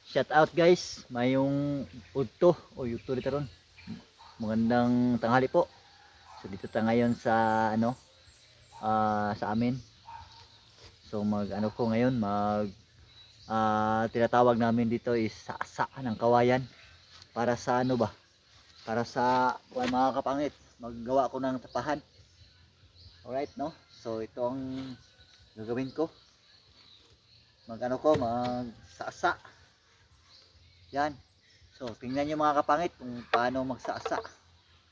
Shout out guys, mayong udto o yugto dito ron. Magandang tanghali po. So dito ta ngayon sa sa amin. So mag ano ko ngayon, mag tinatawag namin dito is sasa ng kawayan para sa ano ba? Para sa mga kapangit, maggawa ko ng tapahan. Alright, no? So ito ang gagawin ko. Mag ano ko, mag sasa. Yan. So tingnan niyo mga kapangit kung paano magsasa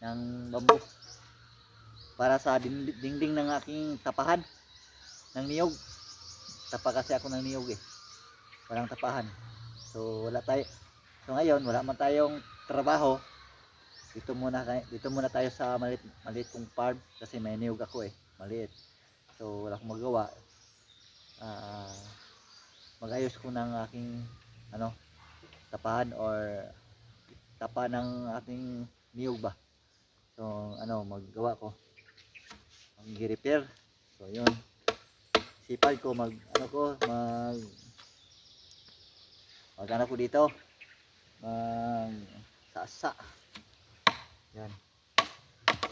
ng bamboo para sa dingding ng aking tapahan ng niyog. Tapa kasi ako ng niyog eh, walang tapahan. So wala tayo, so ngayon wala man tayong trabaho, dito muna tayo sa maliit kong farm kasi may niyog ako eh, maliit. So wala akong magawa, magayos ko ng aking tapahan or tapa ng ating niyog ba. So maggawa ko, mag-repair. So yun, sipag ko mag ko dito, mag sasa. Yan,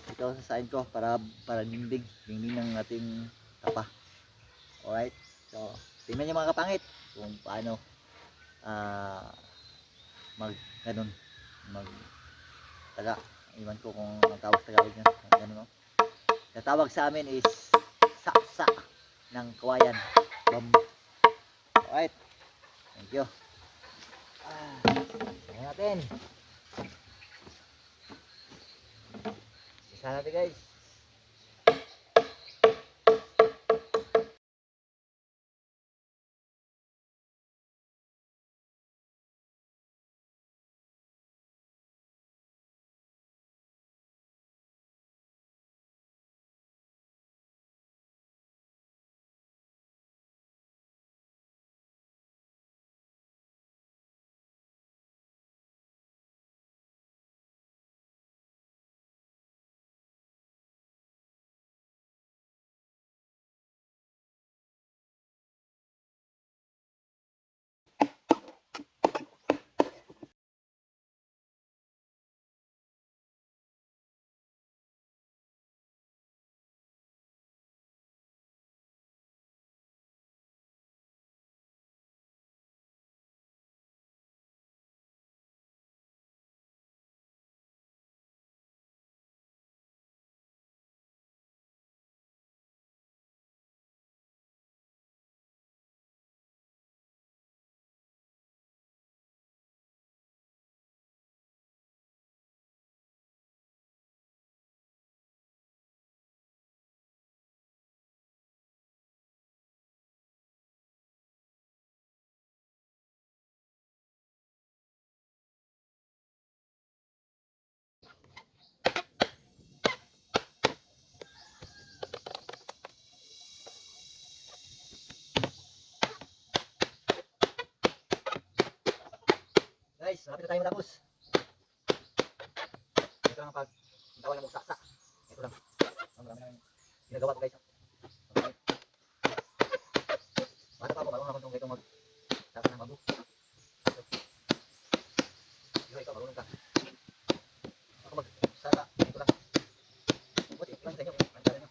ito sasain ko para dingding ng ating tapa. Alright, so tingnan nyo mga kapangit kung paano ganun mag taga, iwan ko kung ang Tagalog yan, ganun no. Tatawag sa amin is sasa ng kawayan, bamboo. Alright, thank you. Tingnan natin. Isa natin guys. Guys, malapit na tayo matapos. Ito lang ang pagtawag ng magsasa. Ito lang. Ang marami nang ginagawa ko guys. Bata pa ako, marunong ako itong magsasa ng bamboo. Ikaw, marunong ka. Ako magsasa. Ito lang. Buti, ilan sa inyo. Pansalan nyo.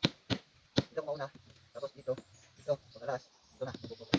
Dito ako mauna. Tapos dito. Dito, pagkalas. Ito na. Bubukok.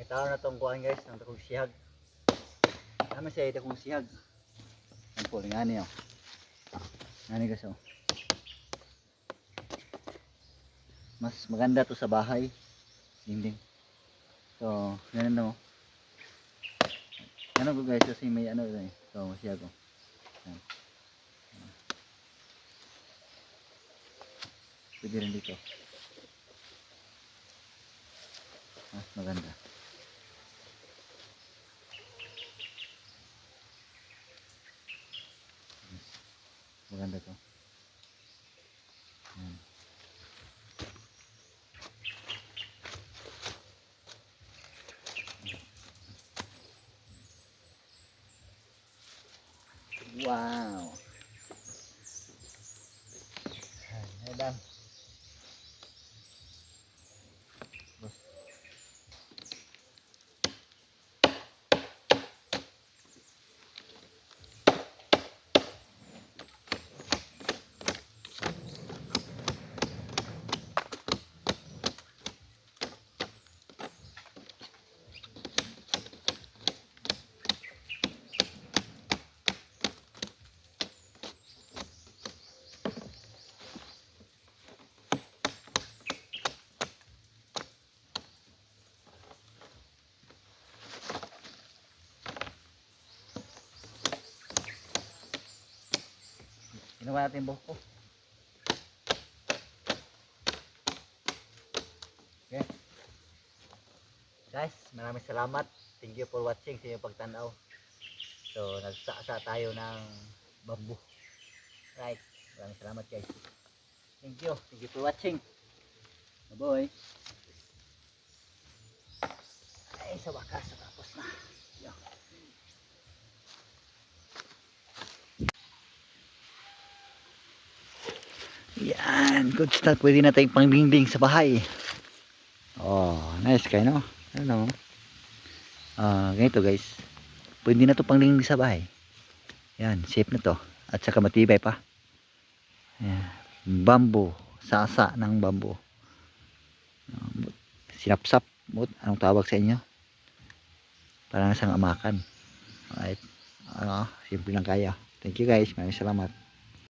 Itaw na tong kuan guys, ang takong sihag. Naman siya ito kong sihag. Ang po, ngani oh. Ngani guys oh. Mas maganda to sa bahay. Dingding. So, ganun no. Ano ko guys, kasi may ano ito eh. So, sihag oh. Yan. Pwede rin dito. Mas maganda. Maganda to. Yan. Wow. Ayan. Ginawa natin yung buhok ko. Okay. Guys, maraming salamat. Thank you for watching sa inyong pagtanaw. So, nagsasa tayo ng bamboo. Right. Maraming salamat guys. Thank you. Thank you for watching. Bye-bye. Ay, sa wakas, tapos na. Yo. Yan, good start. Pwede na tayong pangdingding sa bahay. Oh, nice kayo no? Ano? Ganito guys. Pwede na to pangdingding sa bahay. Yan, safe na to. At saka matibay pa. Yan. Bamboo. Sasa ng bamboo. Sinapsap. Anong tawag sa inyo? Parang isang amakan. Alright. Simple lang kaya. Thank you guys. Maraming salamat.